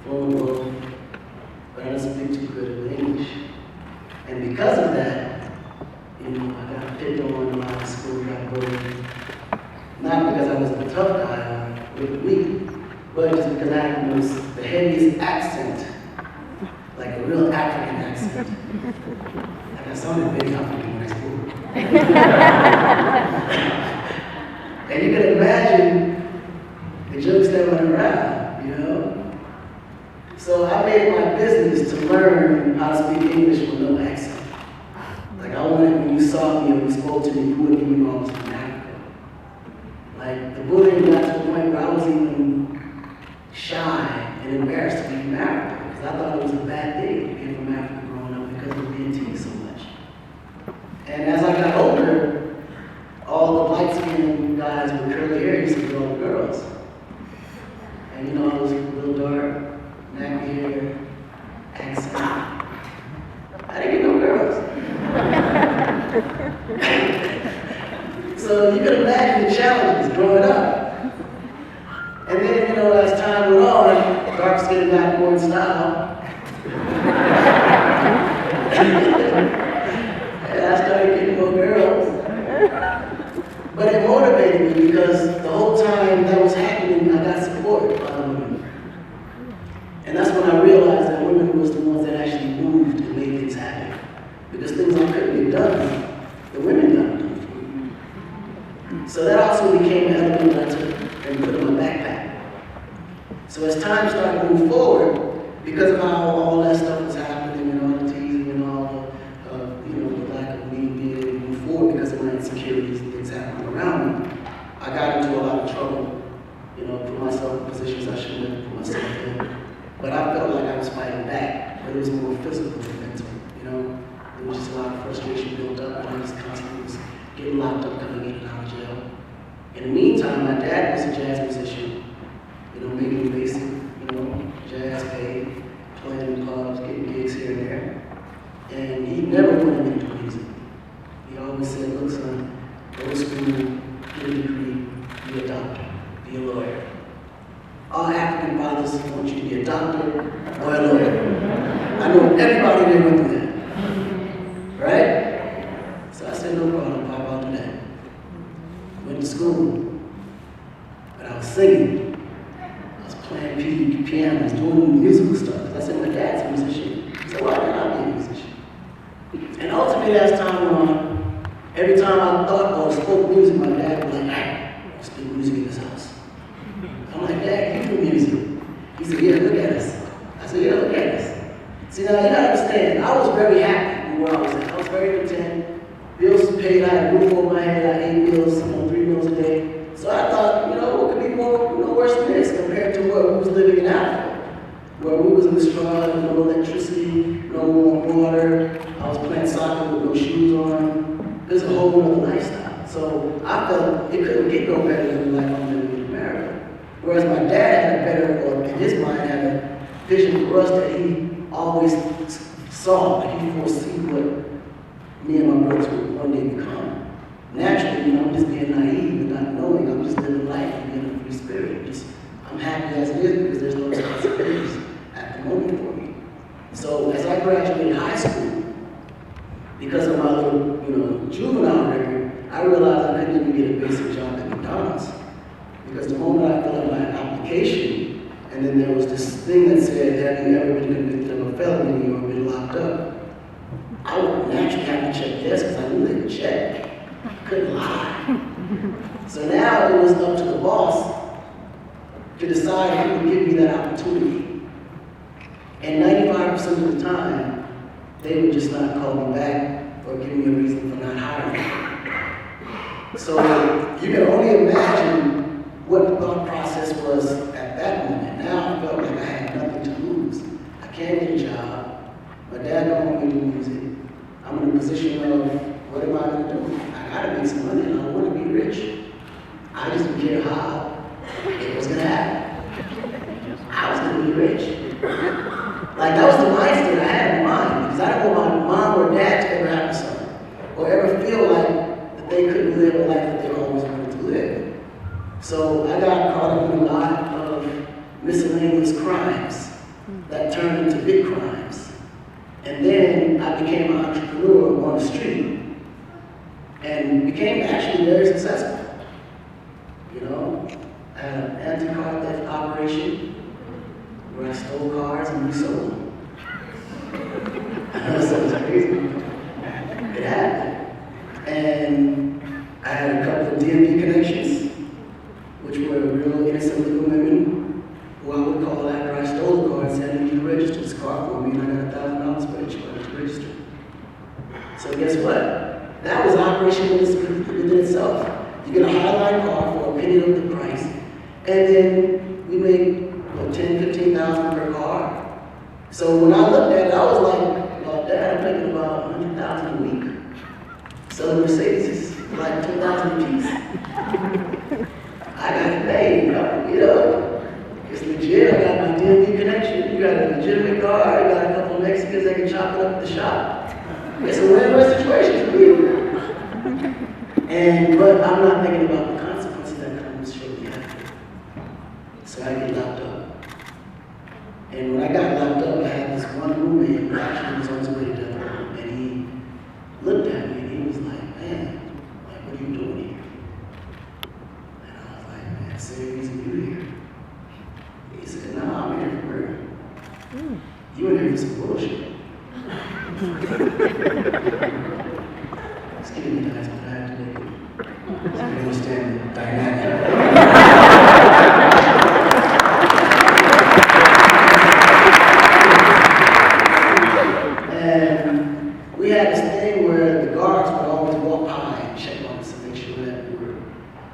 fluent both, but I don't speak too good of English. And because of that, I got picked on a lot of school, got bullied. Not because I was a tough guy or weak, but just because I had the heaviest accent, like a real African accent. Like I sounded very African when I spoke. And you can imagine the jokes that went around, So I made it my business to learn how to speak English with no accent. Like I wanted when you saw me or you spoke to me, you wouldn't even know I was from Africa. Like the bullying got to the point where I was even shy and embarrassed to be from Africa because I thought it was a bad thing to be from Africa growing up because of being teased so much. And as I got older, all the light-skinned guys with curly hair used to be all the girls. And I was real dark, nappy hair, accent. I didn't get no girls. So you can imagine the challenges growing up. And then, as time went on, dark skin got more in style. And I started getting more girls. But it motivated me because the whole time that was happening, I got support by the women. And that's when I realized that women was the ones that actually moved and made things happen. Because things I couldn't get done, the women got done for me. So that also became an element that I took and put in my backpack. So as time started to move forward, because of how all that stuff was happening and all the teasing and all the lack of me being able to move forward because of my insecurities and things happening around me, I got into a lot of trouble. Put myself in positions I shouldn't have put myself in. But I felt like I was fighting back, but it was more physical than mental, There was just a lot of frustration built up, and I just constantly was getting locked up, coming in and out of jail. In the meantime, my dad was a jazz musician, making basic, jazz pay, playing in clubs, getting gigs here and there. And he never wanted me to do music. He always said, look son, go to school, get a degree, be a doctor, be a lawyer. All African fathers want you to be a doctor or a lawyer. I know everybody there went through that. Right? So I said, no problem, Pop, I'll do that. Went to school. But I was singing. I was playing piano, I was doing musical stuff. I said, my dad's a musician. So why can't I be a musician? And ultimately, as time went on, every time I thought or spoke music, my dad would be like, hey, speak music in this house. I'm like, Dad, you do music. He said, yeah, look at us. I said, yeah, look at us. See, now you gotta understand, I was very happy where I was at. I was very content. Bills were paid, I had a roof over my head, I ate meals, 3 meals a day. So I thought, what could be more, worse than this compared to where we was living in Africa, where we was in the straw, no electricity, no warm water. I was playing soccer with no shoes on. There's a whole other lifestyle. So I felt it couldn't get no better than the life I'm living in America. Whereas my dad had a better, or in his mind, had a vision for us that he always saw, like he foresee what me and my brothers would one day become. Naturally, I'm just being naive and not knowing. I'm just living life and being a free spirit. I'm happy as it is because there's no responsibilities at the moment for me. So as I graduated high school, because of my little, juvenile record, I realized I couldn't even get a basic job at McDonald's. Because the moment I filled out my application, and then there was this thing that said, have you ever been convicted of a felony or been locked up? I would naturally have to check yes, because I knew they would check. I couldn't lie. So now it was up to the boss to decide who would give me that opportunity. And 95% of the time, they would just not call me back or give me a reason for not hiring me. So you can only imagine what the thought process was at that moment. Now I felt like I had nothing to lose. I can't get a job. My dad don't want me to do music. I'm in a position of, what am I going to do? I got to make some money and I want to be rich. I just didn't care how it was going to happen. I was going to be rich. Like that was the mindset I had in mind because I didn't want my mom or dad to ever have a son or ever feel like that they couldn't live a life that they always wanted to live. So I got caught up in a lot of miscellaneous crimes. that turned into big crimes. And then I became an entrepreneur on the street and became actually very successful. You know, I had an anti-car theft operation where I stole cars and resold them. I know it sounds crazy. It happened. And I had a couple of DMV connections, which were real innocent little women who I would call after I stole the car and said, I need you to register this car for me, and I got $1,000 for it, you wanted to register. So guess what? That was operation within itself. You get a Highline car for a penny of the price, and then we make what, $10,000, $15,000 per car. So when I looked at it, I was like, well, Dad, I'm making about $100,000 a week. Selling Mercedes, like $10,000 a piece. I got it made, you know. It's legit. I got my DMV connection. You got a legitimate car. I got a couple of Mexicans that can chop it up at the shop. It's a win-win situation for me. But I'm not thinking about the consequences that comes shortly after. So I get locked up. And when I got locked up, I had this one roommate who actually was on his way to death row, and he looked at me and he was like, man, like, what are you doing here? And I was like, man, that's the reason you're here. He said, no, I'm here for murder. You in here for some bullshit. Excuse me, guys, but I have to make it. So you understand the dynamic. And we had this thing where the guards would always walk by and check on us and make sure that we were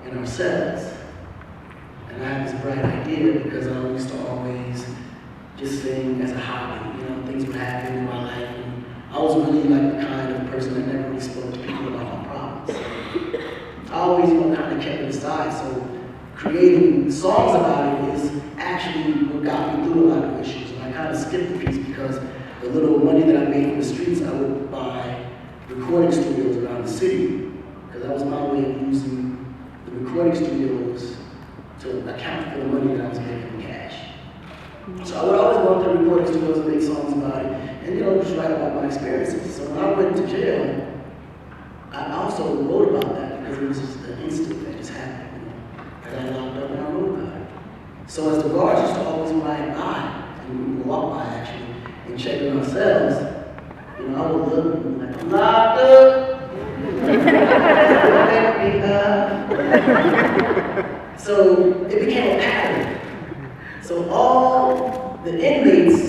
in our cells. And I had this bright idea because I used to always just sing as a hobby. You know, things would happen in my life. And I was really like the kind of person that never really spoke to people about my problems. So I always, you know, kind of kept it aside. So creating songs about it is actually what got me through a lot of issues. And I kind of skipped the piece because the little money that I made from the streets, I would buy recording studios around the city. Because that was my way of using the recording studios to account for the money that I was making in cash. So I would always go to the recording studios and make songs about it, and you know, just write about my experiences. So when I went to jail, I also wrote about that because it was just an instant that just happened. You know? I got locked up and I wrote about it. So as the guards used to always ride by, and we would walk by actually, and check on ourselves, you know, I would look and be like, I'm locked up. Let me up. So it became a pattern. So all the inmates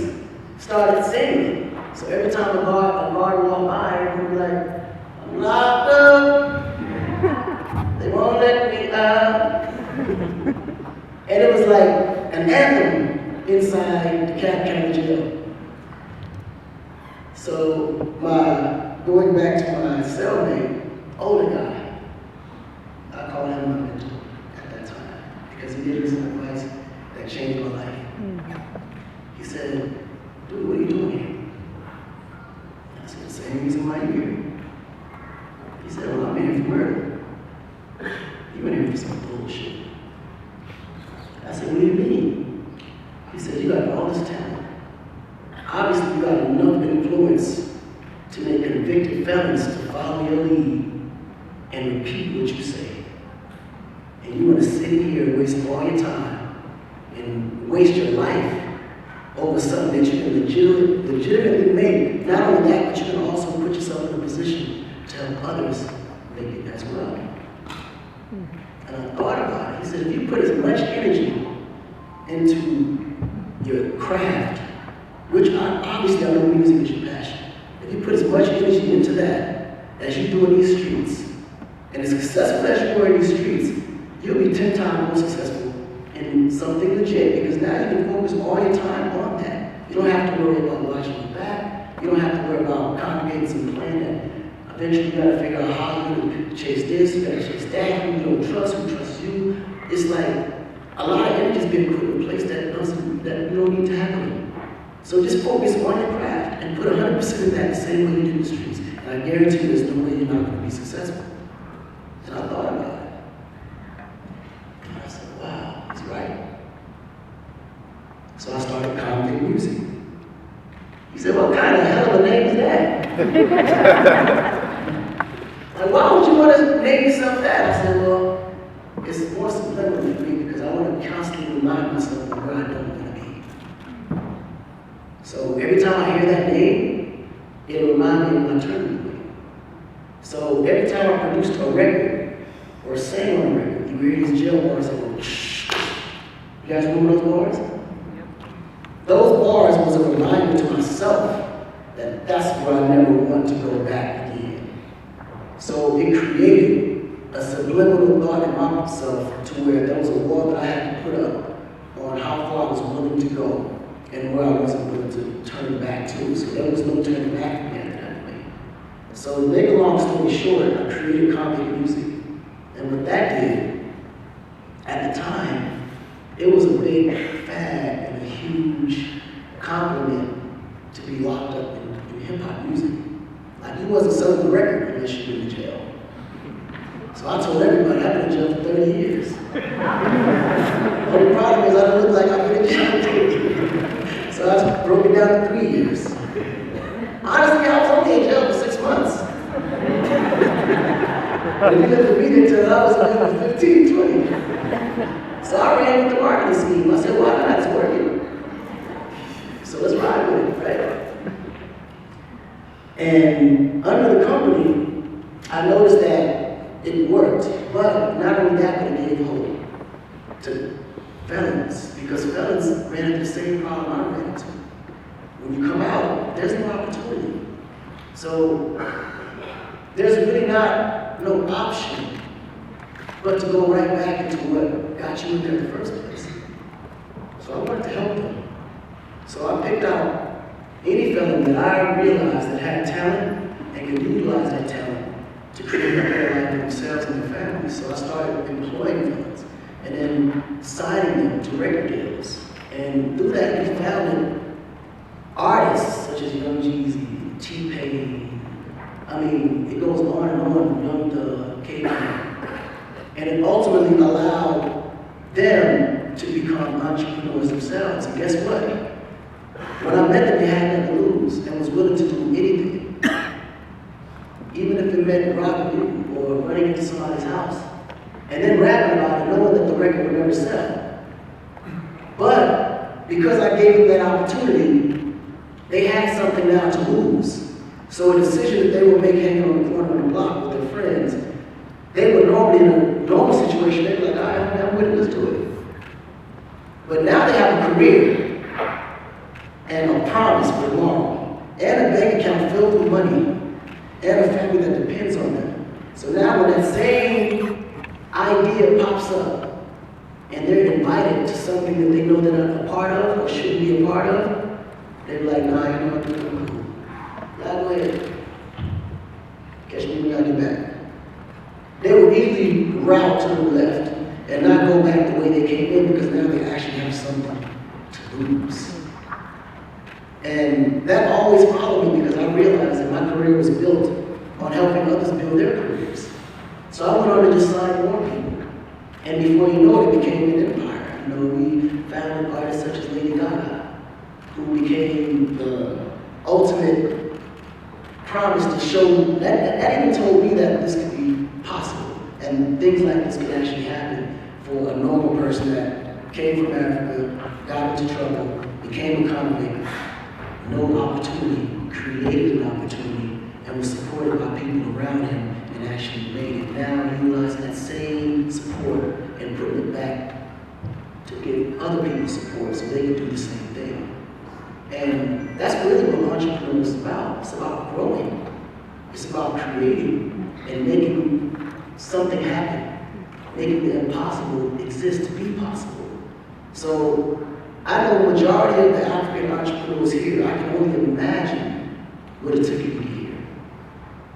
started singing. So every time a guard would walk by, everyone would be like, I'm locked up. They won't let me out. And it was like an anthem inside the Cap County jail. So going back to my cellmate, older guy, I call him my mentor at that time because he gave me some advice that changed my life. He said, dude, what are you doing here? I said, the same reason why you're here. He said, well, I'm in here for murder. You in here for some bullshit. I said, what do you mean? He said, you got all this talent. Obviously, you got enough influence to make convicted felons to follow your lead and repeat what you say. And you want to sit here and waste all your time and waste your life over something that you can legitimately make. Not only that, but you can also put yourself in a position to help others make it as well. And I thought about it. He said, if you put as much energy into your craft, which obviously I know music is your passion, if you put as much energy into that as you do in these streets, and as successful as you are in these streets, you'll be 10 times more successful in something legit, because now you can focus all your time on that. You don't have to worry about watching your back. You don't have to worry about congregating some plan that eventually you gotta figure out how you're gonna chase this, you gotta chase that, who you don't trust, who trusts you. It's like a lot of energy is being put in a place that you don't need to happen. So just focus on your craft and put 100% of that the same way you do in the streets. And I guarantee you there's no way you're not gonna be successful. And I thought about it. And I said, wow, he's right. So I started commenting Music. He said, what kind of hell of a name is that? Like, why would you want to name yourself that? I said, well, it's more subliminal for me because I want to constantly remind myself of where I don't want to be. So every time I hear that name, it'll remind me of my turning point. So every time I produced a record or sang on a record, you hear these jail bars that go shh. You guys remember those bars? Those bars was a reminder to myself that that's where I never want to go back again. So it created a subliminal thought in myself to where there was a wall that I had to put up on how far I was willing to go and where I wasn't willing to turn back to. So there was no turning back for me at that point. So to make a long story short, I created Concrete Music. And what that did, at the time, it was a big fad and a huge compliment to be locked up in hip-hop music. Like, you wasn't selling the record unless you were in jail. So I told everybody I've been in jail for 30 years. The only problem is I don't look like I've been in jail for 30 years. So I just broke it down to 3 years. Honestly, I was only in jail for 6 months. But if you look at me until I was in jail for 15, 20. So I ran with the marketing scheme. I said, why not? It's working. So let's ride with it, right? And under the company, I noticed that it worked. But not only that, but it gave hope to felons. Because felons ran into the same problem I ran into. When you come out, there's no opportunity. So there's really not no option but to go right back into what got you in there in the first place. So I wanted to help them. So I picked out any felon that I realized that had talent and could utilize that talent to create a better life for themselves and their families. So I started employing felons and then signing them to record deals. And through that, we founded artists such as Young Jeezy, T-Pain. I mean, it goes on and on, Young Thug, K-Pop. And it ultimately allowed them to become entrepreneurs themselves. And guess what? When I met them, they had nothing to lose and was willing to do anything. Even if it meant robbing or running into somebody's house. And then rapping about it, knowing that the record would never sell. But because I gave them that opportunity, they had something now to lose. So a decision that they would make hanging on the corner of the block with their friends, they would normally, in a normal situation, they'd be like, all right, I'm with it, let's do it. But now they have a career and a promise for tomorrow, and a bank account filled with money, and a family that depends on them. So now when that same idea pops up, and they're invited to something that they know they're not a part of or shouldn't be a part of, they're like, nah, you know what, I'm cool. Y'all go ahead. Catch me when y'all get back. They would easily route to the left and not go back the way they came in because now they actually have something to lose. And that always followed me because I realized that my career was built on helping others build their careers. So I went on to just sign more people. And before you know it, it became an empire. You know, we found artists such as Lady Gaga, who became the ultimate promise to show, that even told me that this could be possible. And things like this could actually happen for a normal person that came from Africa, got into trouble, became a convict, no opportunity, created an opportunity, and was supported by people around him and actually made it. Now utilizing that same support and putting it back to give other people support so they can do the same thing. And that's really what entrepreneurs is about. It's about growing. It's about creating and making something happen, making the impossible exist to be possible. So I know the majority of the African entrepreneurs here, I can only imagine what it took you to get here.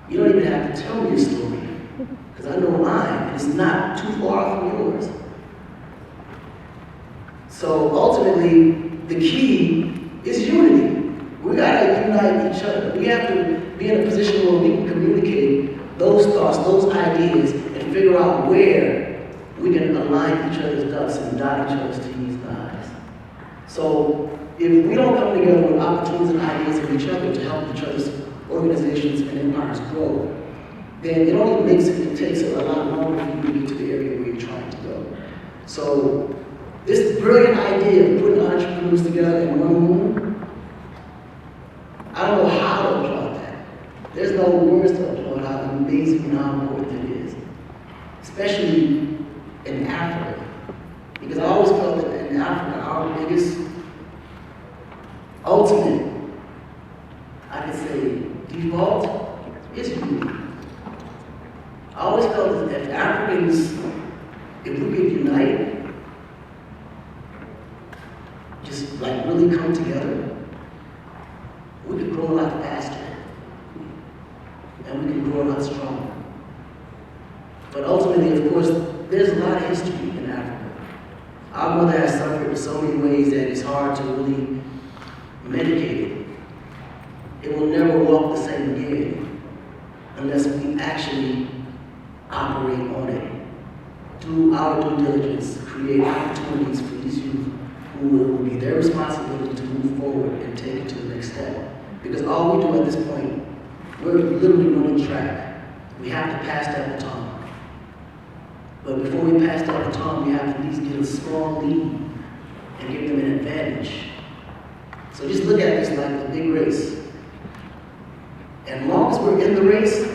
You don't even have to tell me your story, because I know mine, and it's not too far from yours. So ultimately, the key is unity. We gotta unite each other. We have to be in a position where we can communicate those thoughts, those ideas, and figure out where we can align each other's ducks and dot each other's T's and I's. So if we don't come together with opportunities and ideas of each other to help each other's organizations and empires grow, then it only it takes a lot longer for you to get to the area where you're trying to go. So this brilliant idea of putting entrepreneurs together in one room, I don't know how to applaud that. There's no words to applaud how amazing and how important it is, especially in Africa. Because I always felt that in Africa, our biggest, ultimate, I could say, default is unity. I always felt that if Africans, if we could unite, just like really come together, we could grow a lot faster. And we can grow a lot stronger. But ultimately, of course, there's a lot of history in Africa. Our mother has suffered in so many ways that it's hard to really medicate it. It will never walk the same again unless we actually operate on it. Do our due diligence, create opportunities for these youth who it will be their responsibility to move forward and take it to the next step. Because all we do at this point, we're literally running track. We have to pass that baton. But before we pass that baton, we have to at least get a small lead and give them an advantage. So just look at this like the big race. And as long as we're in the race,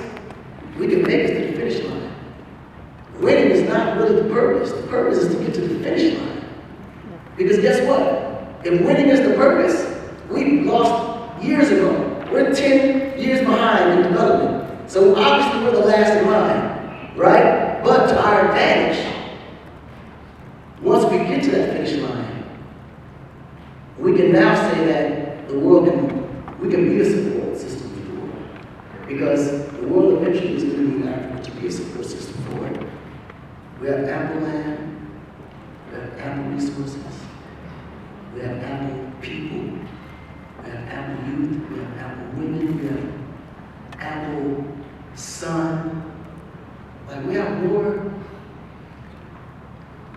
we can make it to the finish line. Winning is not really the purpose. The purpose is to get to the finish line. Because guess what? If winning is the purpose, we lost years ago. We're 10 years behind in development. So obviously we're the last in line, right? But to our advantage, once we get to that finish line, we can now say that the world we can be a support system for the world. Because the world eventually is going to need Africa to be a support system for it. We have ample land, we have ample resources, we have ample people, we have ample youth, we have ample women, we have ample sun. Like, we have more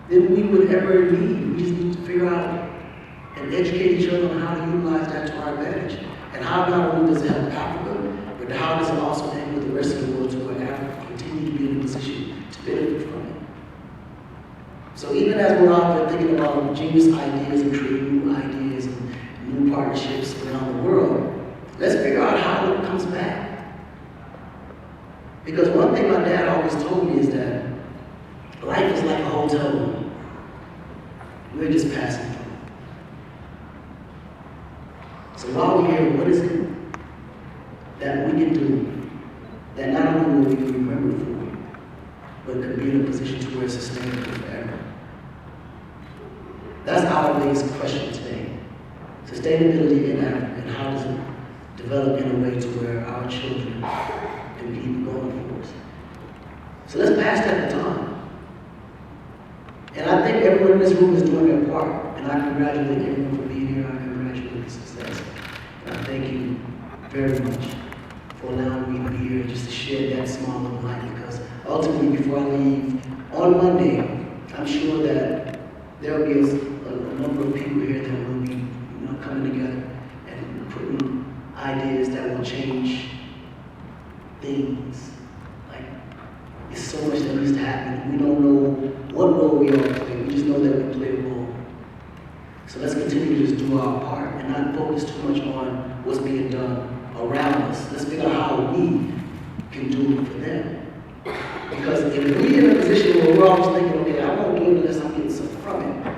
than we would ever need. We just need to figure out and educate each other on how to utilize that to our advantage. And how not only does it help Africa, but how does it also enable the rest of the world to where Africa continue to be in a position to benefit from it. So even as we're out there thinking about genius ideas and creating new ideas and new partnerships around the world, let's figure out how it comes back. Because one thing my dad always told me is that life is like a hotel room. We're just passing through. So while we're here, what is it that we can do that not only will we be remembered for, but could be in a position to where it's sustainable forever? That's our biggest question today. Sustainability in Africa, and how does it develop in a way to where our children can keep going for us? So let's pass that baton. And I think everyone in this room is doing their part. And I congratulate everyone for being here. I congratulate the success. And I thank you very much for allowing me to be here just to share that small little light. Because ultimately, before I leave on Monday, I'm sure that there will be a number of people here that will be coming together and putting ideas that will change things. Like, it's so much that needs to happen. We don't know what role we all play. We just know that we play a role. So let's continue to just do our part and not focus too much on what's being done around us. Let's figure out how we can do it for them. Because if we're in a position where we're always thinking, okay, I won't do it unless I'm getting something from it,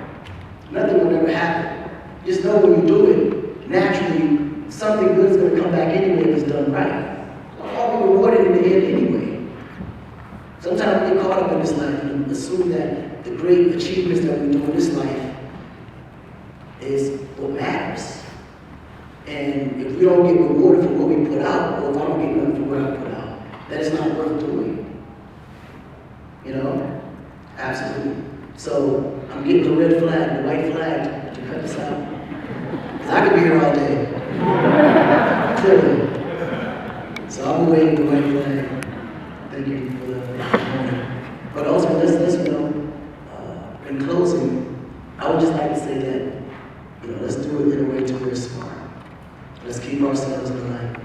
nothing will ever happen. Just know when you do it, naturally, something good is going to come back anyway if it's done right. We'll all be rewarded in the end anyway. Sometimes we get caught up in this life and assume that the great achievements that we do in this life is what matters. And if we don't get rewarded for what we put out, or if I don't get nothing for what I put out, then it's not worth doing. You know? Absolutely. So I'm getting the red flag, the white flag to cut this out. Because I could be here all day. Clearly. So I'm waiting the white flag. Thank you for the moment. But also, let's in closing, I would just like to say that, let's let's do it in a way to where it's smart. Let's keep ourselves in line.